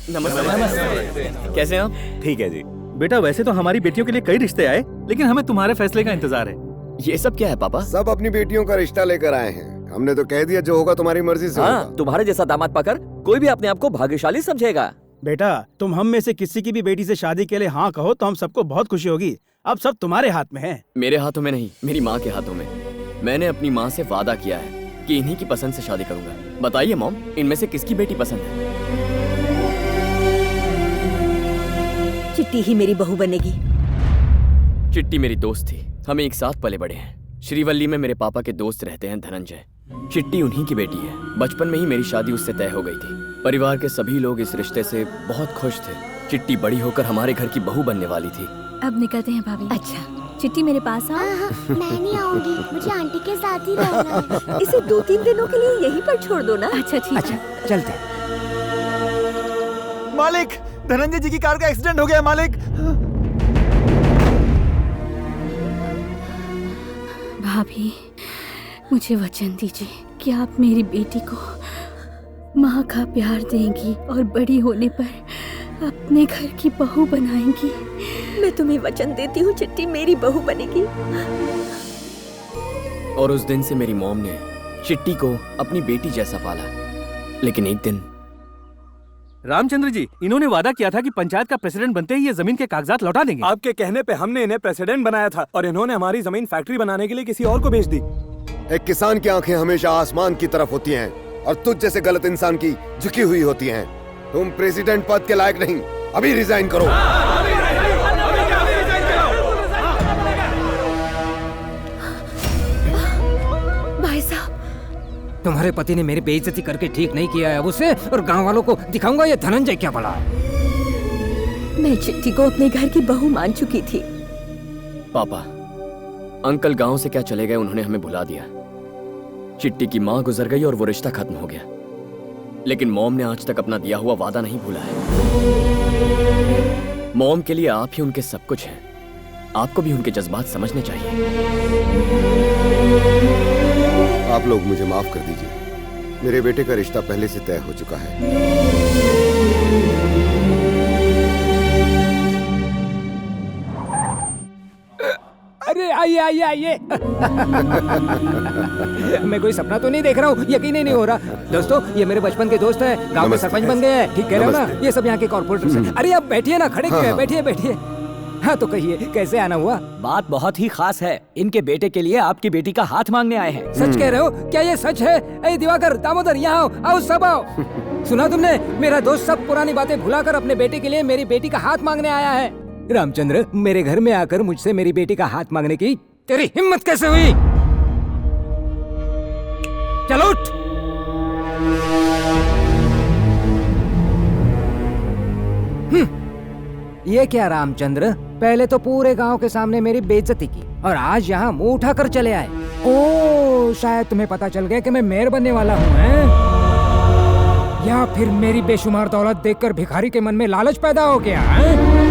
नमस्ते। कैसे हैं आप? ठीक है जी। बेटा वैसे तो हमारी बेटियों के लिए कई रिश्ते आए, लेकिन हमें तुम्हारे फैसले का इंतजार है। ये सब क्या है पापा? सब अपनी बेटियों का रिश्ता लेकर आए हैं। हमने तो कह दिया जो होगा तुम्हारी मर्जी से होगा। तुम्हारे जैसा दामाद पाकर कोई भी अपने आप को भाग्यशाली समझेगा। बेटा तुम हम में से किसी की भी बेटी से शादी के लिए हाँ कहो तो हम सबको बहुत खुशी होगी। अब सब तुम्हारे हाथ में है। मेरे हाथों में नहीं, मेरी माँ के हाथों में। मैंने अपनी माँ से वादा किया है कि इन्हीं की पसंद से शादी करूंगा। बताइए मॉम, इनमें से किसकी बेटी पसंद है? चिट्टी ही मेरी बहू बनेगी। चिट्टी मेरी दोस्त थी, हम एक साथ पले बड़े हैं। श्रीवल्ली में मेरे पापा के दोस्त रहते हैं धनंजय। चिट्टी उन्हीं की बेटी है। बचपन में ही मेरी शादी उससे तय हो गई थी। परिवार के सभी लोग इस रिश्ते से बहुत खुश थे। चिट्टी बड़ी होकर हमारे घर की बहू बनने वाली थी। अब निकलते हैं भाभी। अच्छा चिट्टी मेरे पास आओ। मैं नहीं आऊंगी, मुझे आंटी के साथ ही रहना है। इसे 2-3 दिनों के लिए यहीं पर छोड़ दो ना। अच्छा ठीक है। चलते। मालिक, धनंजय जी की कार का एक्सीडेंट हो गया है मालिक। भाभी मुझे वचन दीजिए कि आप मेरी बेटी को माँ का प्यार देंगी और बड़ी होने पर अपने घर की बहू बनाएंगी। मैं तुम्हें वचन देती हूँ चिट्टी मेरी बहू बनेगी। और उस दिन से मेरी मॉम ने चिट्टी को अपनी बेटी जैसा पाला। लेकिन एक दिन रामचंद्र जी, इन्होंने वादा किया था कि पंचायत का प्रेसिडेंट बनते ही ये जमीन के कागजात लौटा देंगे। आपके कहने पे हमने इन्हें प्रेसिडेंट बनाया था और इन्होंने हमारी जमीन फैक्ट्री बनाने के लिए किसी और को बेच दी। एक किसान की आंखें हमेशा आसमान की तरफ होती हैं और तुझ जैसे गलत इंसान की झुकी हुई होती हैं। तुम प्रेसिडेंट पद के लायक नहीं, अभी रिजाइन करो। भाई साहब, तुम्हारे पति ने मेरी बेइज्जती करके ठीक नहीं किया है अब उसे, और गांव वालों को दिखाऊंगा ये धनंजय क्या बड़ा। मैं चिट्टी को अपने घर की बहू मान चुकी थी। पापा, अंकल गांव से क्या चले गए, उन्होंने हमें भुला दिया। चिट्टी की माँ गुजर गई और वो रिश्ता खत्म हो गया। लेकिन मॉम ने आज तक अपना दिया हुआ वादा नहीं भूला है। मॉम के लिए आप ही उनके सब कुछ हैं। आपको भी उनके जज्बात समझने चाहिए। आप लोग मुझे माफ कर दीजिए, मेरे बेटे का रिश्ता पहले से तय हो चुका है। अरे आइए आइए आइए। मैं कोई सपना तो नहीं देख रहा हूँ, यकीन ही नहीं हो रहा। दोस्तों, ये मेरे बचपन के दोस्त हैं, गांव में सरपंच बन गए हैं। ठीक कह रहे हो ना? ये सब यहाँ के कॉर्पोरेटर्स हैं। अरे आप बैठिए ना, खड़े क्यों हैं? बैठिए बैठिए। हाँ तो कहिए, कैसे आना हुआ? बात बहुत ही खास है। इनके बेटे के लिए आपकी बेटी का हाथ मांगने आए हैं। सच कह रहे हो? क्या ये सच है? ए दिवाकर, दामोदर, यहाँ आओ, आओ सब आओ। सुना तुमने? मेरा दोस्त सब पुरानी बातें भुलाकर अपने बेटे के लिए मेरी बेटी का हाथ मांगने आया है। रामचंद्र, मेरे घर में आकर मुझसे मेरी बेटी का हाथ मांगने की तेरी हिम्मत कैसे हुई? चलो उठ। ये क्या रामचंद्र, पहले तो पूरे गांव के सामने मेरी बेइज्जती की और आज यहाँ मुंह उठाकर चले आए। ओ, शायद तुम्हें पता चल गया कि मैं मेयर बनने वाला हूँ, हैं? या फिर मेरी बेशुमार दौलत देखकर भिखारी के मन में लालच पैदा हो गया, हैं?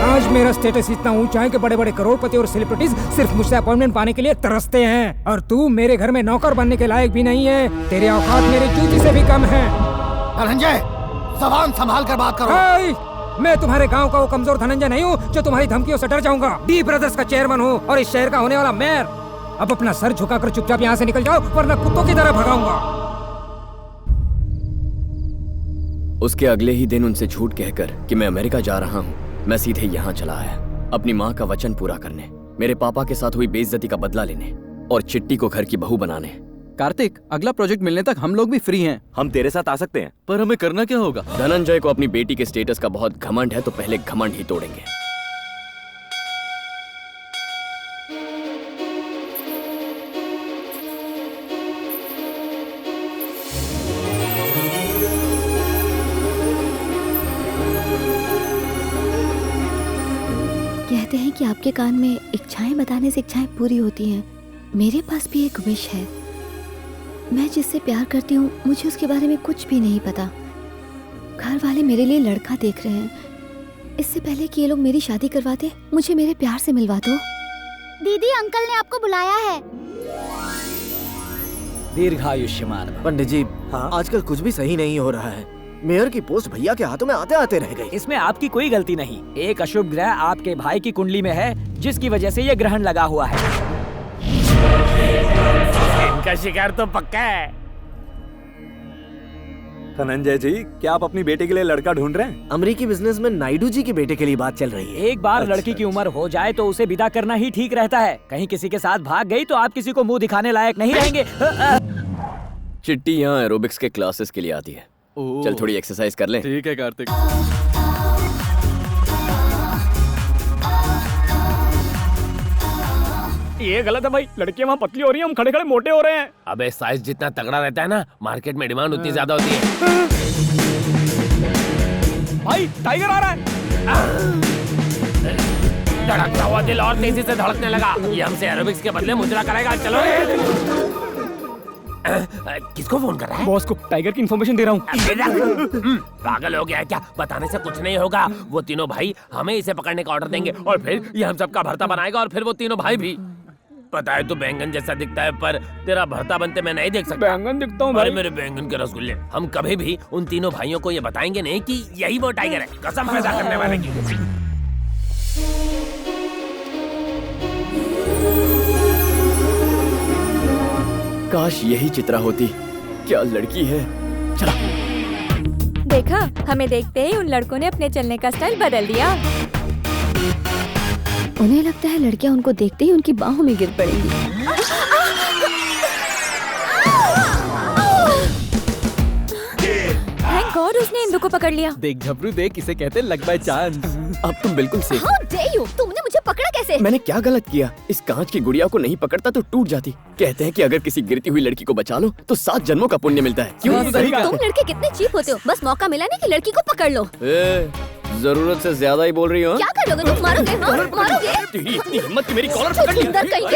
आज मेरा स्टेटस इतना ऊंचा है कि बड़े बड़े करोड़पति और सेलिब्रिटीज सिर्फ मुझसे अपॉइंटमेंट पाने के लिए तरसते हैं, और तू मेरे घर में नौकर बनने के लायक भी नहीं है। तेरे औकात मेरी जूती से भी कम है। धनंजय, जबान संभाल कर बात करो। मैं तुम्हारे गांव का वो कमजोर धनंजय नहीं हूँ जो तुम्हारी धमकियों से डर जाऊंगा। डी ब्रदर्स का चेयरमैन हूँ और इस शहर का होने वाला मेयर। अब अपना सर झुकाकर चुपचाप यहाँ से निकल जाओ, वरना कुत्तों की तरह भगाऊंगा। उसके अगले ही दिन उनसे झूठ कहकर कि मैं अमेरिका जा रहा हूँ, मैं सीधे यहाँ चला आया अपनी माँ का वचन पूरा करने, मेरे पापा के साथ हुई बेइज्जती का बदला लेने और चिट्टी को घर की बहू बनाने। कार्तिक, अगला प्रोजेक्ट मिलने तक हम लोग भी फ्री हैं। हम तेरे साथ आ सकते हैं, पर हमें करना क्या होगा? धनंजय को अपनी बेटी के स्टेटस का बहुत घमंड है, तो पहले घमंड ही तोड़ेंगे। कहते हैं कि आपके कान में इच्छाएं बताने से इच्छाएं पूरी होती हैं। मेरे पास भी एक विश है। मैं जिससे प्यार करती हूँ, मुझे उसके बारे में कुछ भी नहीं पता। घर वाले मेरे लिए लड़का देख रहे हैं। इससे पहले कि ये लोग मेरी शादी करवाते, मुझे मेरे प्यार से मिलवा दो। दीदी, अंकल ने आपको बुलाया है। दीर्घायुष्मान। पंडित जी, आजकल कुछ भी सही नहीं हो रहा है। मेयर की पोस्ट भैया के हाथों में आते आते रह गई। इसमें आपकी कोई गलती नहीं। एक अशुभ ग्रह आपके भाई की कुंडली में है, जिसकी वजह से ये ग्रहण लगा हुआ है। इनका शिकार तो पक्का है। धनंजय जी, क्या आप अपनी बेटे के लिए लड़का ढूंढ रहे हैं? अमेरिकी बिजनेसमैन नायडू जी के बेटे के लिए बात चल रही है। एक बार लड़की की उम्र हो जाए तो उसे विदा करना ही ठीक रहता है। कहीं किसी के साथ भाग गई तो आप किसी को मुंह दिखाने लायक नहीं रहेंगे। चिट्टी यहाँ एरोबिक्स के क्लासेस के लिए आती है। चल थोड़ी एक्सरसाइज कर ले। ठीक है कार्तिक। ये गलत है भाई, लड़कियां वहाँ पतली हो रही हैं, हम खड़े खड़े मोटे हो रहे हैं। अबे साइज जितना तगड़ा रहता है ना, मार्केट में डिमांड उतनी ज्यादा होती है। भाई टाइगर आ रहा है। धड़कता हुआ दिल और तेजी से धड़कने लगा। ये हमसे एरोबिक्स के बदले मुद्रा कराएगा। चलो किसको फोन कर रहा है? बॉस को टाइगर की इन्फॉर्मेशन दे रहा हूँ। पागल हो गया है क्या? बताने से कुछ नहीं होगा। वो तीनों भाई हमें इसे पकड़ने का ऑर्डर देंगे और फिर ये हम सबका भरता बनाएगा और फिर वो तीनों भाई भी। पता है तू बैंगन जैसा दिखता है, पर तेरा भरता बनते मैं नहीं देख सकता। बैंगन दिखता हूँ भाई। मेरे बैंगन के रसगुल्ले। हम कभी भी उन तीनों भाइयों को ये बताएंगे नहीं कि यही वो टाइगर है, कसम पैदा करने वाले की। काश यही चित्रा होती। क्या लड़की है। चला। देखा, हमें देखते ही उन लड़कों ने अपने चलने का स्टाइल बदल दिया। उन्हें लगता है लड़कियां उनको देखते ही उनकी बाहों में गिर पड़ेंगी। थैंक गॉड उसने इंदु को पकड़ लिया। देख झबरू देख, इसे कहते हैं लक बाय चांस। अब तुम बिल्कुल सेफ। How dare you? तुमने मुझे पकड़ा कैसे? मैंने क्या गलत किया? इस कांच की गुड़िया को नहीं पकड़ता तो टूट जाती। कहते हैं कि अगर किसी गिरती हुई लड़की को बचा लो तो 7 जन्मों का पुण्य मिलता है। क्यों? तुम लड़के कितने चीप होते हो। बस मौका मिला नहीं कि लड़की को पकड़ लो। जरूरत से ज्यादा ही बोल रही हो। क्या करोगे तुम? मारोगे? हाँ? मारोगे? तेरी इतनी हिम्मत कि मेरी कॉलर पकड़ लिया। सुंदर कहीं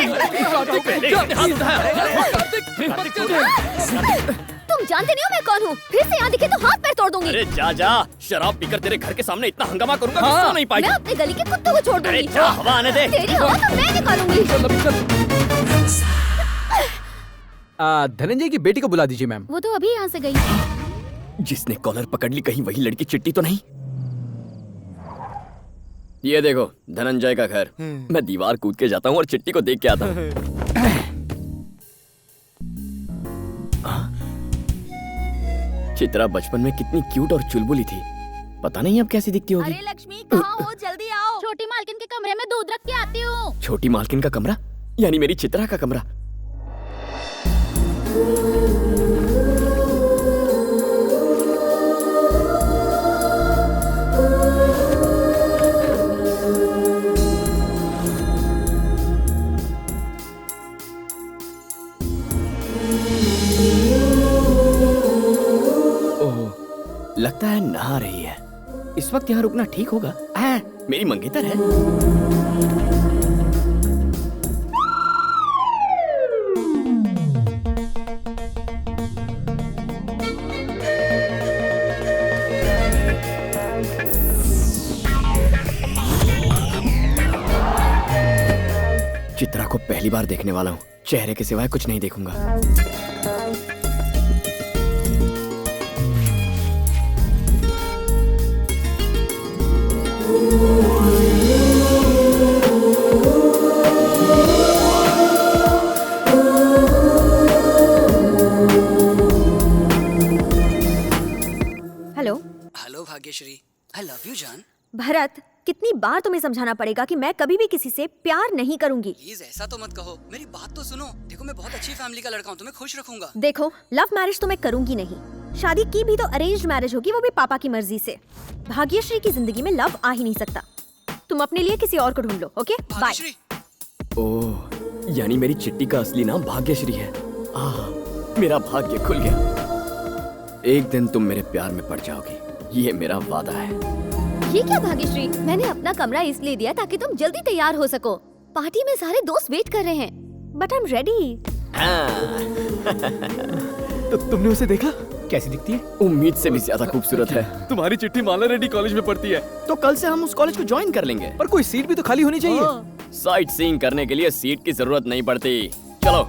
तुम जानते नहीं हो मैं कौन हूँ। फिर से यहाँ दिखे तो हाथ पैर तोड़ दूंगी। अरे जा जा, शराब पीकर तेरे घर के सामने इतना हंगामा करूंगा कि सो नहीं पाएगी। मैं अपने गली के कुत्तों को छोड़ दूंगी। जा, हवा आने दे। तेरी हवा तो मैं निकालूंगी। धनंजय की बेटी को बुला दीजिए मैम। वो तो अभी यहाँ से गई। जिसने कॉलर पकड़ ली कहीं वही लड़की चिट्टी तो नहीं। ये देखो धनंजय का घर। मैं दीवार कूद के जाता हूँ और चिट्टी को देख के आता हूँ। चित्रा बचपन में कितनी क्यूट और चुलबुली थी, पता नहीं अब कैसी दिखती होगी। अरे लक्ष्मी कहाँ हो? जल्दी आओ। छोटी मालकिन के कमरे में दूध रख के आती हूँ। छोटी मालकिन का कमरा यानी मेरी चित्रा का कमरा। लगता है नहा रही है। इस वक्त यहाँ रुकना ठीक होगा। मेरी मंगेतर है। चित्रा को पहली बार देखने वाला हूँ। चेहरे के सिवाय कुछ नहीं देखूंगा। Hello Bhagyashree, I love you जान। भरत, कितनी बार तुम्हें समझाना पड़ेगा कि मैं कभी भी किसी से प्यार नहीं करूंगी। प्लीज ऐसा तो मत कहो, मेरी बात तो सुनो। देखो मैं बहुत अच्छी फैमिली का लड़का हूँ, तुम्हें खुश रखूंगा। देखो, लव मैरिज तो मैं करूंगी नहीं। शादी की भी तो अरेंज्ड मैरिज होगी, वो भी पापा की मर्जी से। भाग्यश्री की जिंदगी में लव आ ही नहीं सकता। तुम अपने लिए किसी और को ढूंढ लो। Okay bye. ओह, यानी मेरी चिट्टी का असली नाम भाग्यश्री है। मेरा भाग्य खुल गया। एक दिन तुम मेरे प्यार में पड़ जाओगी, ये मेरा वादा है। ये क्या भाग्यश्री? मैंने अपना कमरा इसलिए दिया ताकि तुम जल्दी तैयार हो सको। पार्टी में सारे दोस्त वेट कर रहे हैं। But I am ready. तो तुमने उसे देखा? कैसी दिखती है? उम्मीद से भी ज्यादा खूबसूरत है। तुम्हारी चिट्ठी माला रेड्डी कॉलेज में पढ़ती है। तो कल से हम उस कॉलेज को ज्वाइन कर लेंगे। पर कोई सीट भी तो खाली होनी चाहिए। साइट सीइंग करने के लिए सीट की जरूरत नहीं पड़ती। चलो।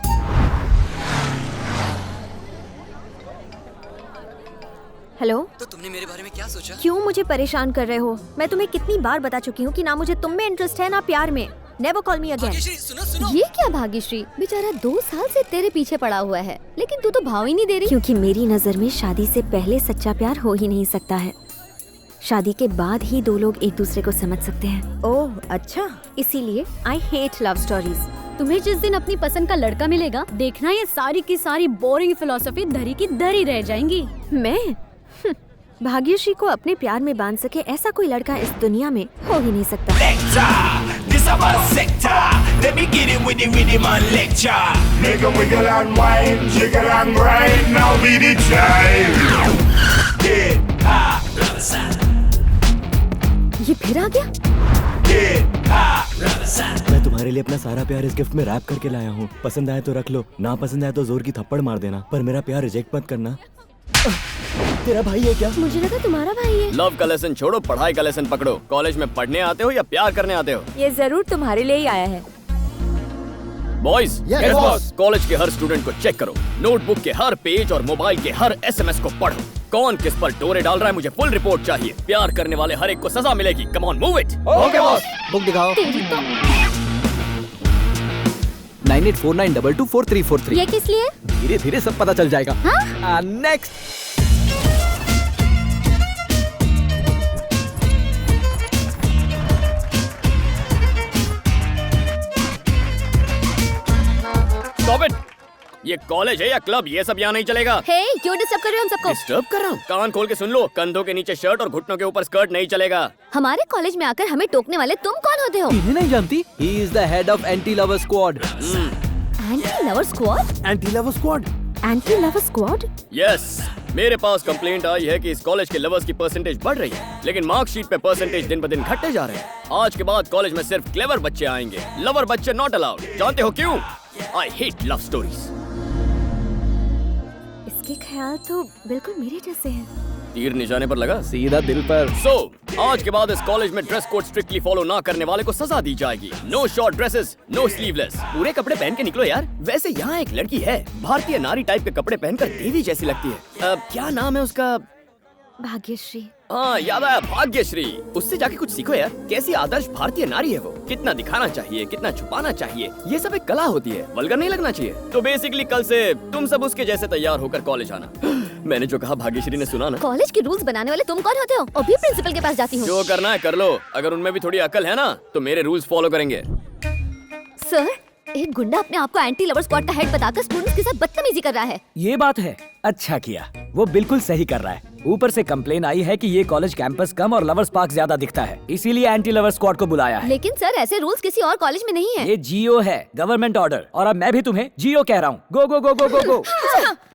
हेलो। तो तुमने मेरे बारे में क्या सोचा? क्यों मुझे परेशान कर रहे हो? मैं तुम्हें कितनी बार बता चुकी हूँ कि ना मुझे तुम में इंटरेस्ट है ना प्यार में। Never call me again. सुनो सुनो। ये क्या भाग्यश्री, बेचारा 2 साल से तेरे पीछे पड़ा हुआ है, लेकिन तू तो भाव ही नहीं दे रही। क्योंकि मेरी नजर में शादी से पहले सच्चा प्यार हो ही नहीं सकता है। शादी के बाद ही 2 लोग एक दूसरे को समझ सकते हैं। ओह अच्छा, इसीलिए आई हेट लव स्टोरीज। तुम्हें जिस दिन अपनी पसंद का लड़का मिलेगा, देखना ये सारी की सारी बोरिंग फिलॉसफी धरी की धरी रह जाएंगी। मैं भाग्यश्री को अपने प्यार में बांध सके ऐसा कोई लड़का इस दुनिया में हो ही नहीं सकता। ये फिर आ गया। मैं तुम्हारे लिए अपना सारा प्यार इस गिफ्ट में रैप करके लाया हूँ। पसंद आए तो रख लो, ना पसंद आए तो जोर की थप्पड़ मार देना, पर मेरा प्यार रिजेक्ट मत करना। तेरा भाई है क्या? मुझे लगा तुम्हारा भाई है। लव का लेसन छोड़ो, पढ़ाई का लेसन पकड़ो। कॉलेज में पढ़ने आते हो या प्यार करने आते हो? ये जरूर तुम्हारे लिए ही आया है। Boys, Yes, boss. कॉलेज के हर स्टूडेंट को चेक करो, नोटबुक के हर पेज और मोबाइल के हर SMS को पढ़ो। कौन किस पर डोरे डाल रहा है, मुझे फुल रिपोर्ट चाहिए। प्यार करने वाले हर एक को सजा मिलेगी। Come on, move it. Okay boss. Book दिखाओ। 9849224343। ये किस लिए? धीरे धीरे सब पता चल जाएगा। हाँ? नेक्स्ट। Stop it. ये कॉलेज है या क्लब? ये सब यहाँ नहीं चलेगा। हे, क्यों डिस्टर्ब कर रहे हो हम सबको? डिस्टर्ब कर रहा हूँ? कान खोल के सुन लो, कंधों के नीचे शर्ट और घुटनों के ऊपर स्कर्ट नहीं चलेगा। हमारे कॉलेज में आकर हमें टोकने वाले तुम कौन होते हो? इन्हें नहीं जानती? He is the head of anti-lover squad. Anti lover squad? Anti lover squad? Anti lover squad? Yes, मेरे पास कंप्लेंट आई है कि इस कॉलेज के लवर्स की परसेंटेज बढ़ रही है, लेकिन मार्कशीट पे परसेंटेज दिन ब दिन घटते जा रहे हैं। आज के बाद कॉलेज में सिर्फ क्लेवर बच्चे आएंगे, लवर बच्चे नॉट अलाउड। जानते हो क्यों? I hate love stories. इसके ख्याल तो बिल्कुल मेरे जैसे हैं। तीर निशाने पर लगा, सीधा दिल पर। आज के बाद इस कॉलेज में ड्रेस कोड स्ट्रिक्टली फॉलो ना करने वाले को सजा दी जाएगी। No short dresses, no sleeveless. पूरे कपड़े पहन के निकलो यार। वैसे यहाँ एक लड़की है, भारतीय नारी टाइप के कपड़े पहनकर देवी जैसी लगती है। क्या नाम है उसका? भाग्यश्री। हाँ, याद आया, भाग्यश्री। उससे जाके कुछ सीखो यार। कैसी आदर्श भारतीय नारी है वो। कितना दिखाना चाहिए, कितना छुपाना चाहिए, ये सब एक कला होती है। वल्गर नहीं लगना चाहिए। तो बेसिकली कल से तुम सब उसके जैसे तैयार होकर कॉलेज आना। मैंने जो कहा भाग्यश्री ने सुना ना? कॉलेज के रूल्स बनाने वाले तुम कौन होते हो? अभी प्रिंसिपल के पास जाती हूँ। जो करना है कर लो। अगर उनमें भी थोड़ी अकल है ना, तो मेरे रूल्स फॉलो करेंगे। सर, एक गुंडा अपने आप को एंटी लवर स्क्वाड का हेड बताकर स्टूडेंट्स के साथ बदतमीजी कर रहा है। ये बात है, अच्छा किया। वो बिल्कुल सही कर रहा है। ऊपर से कंप्लेन आई है कि ये कॉलेज कैंपस कम और लवर्स पार्क ज्यादा दिखता है, इसीलिए एंटी लवर स्क्वाड को बुलाया है। लेकिन सर, ऐसे रूल्स किसी और कॉलेज में नहीं है। ये GO है, गवर्नमेंट ऑर्डर। और अब मैं भी तुम्हें GO कह रहा हूँ। गो गो गो गो गो गो।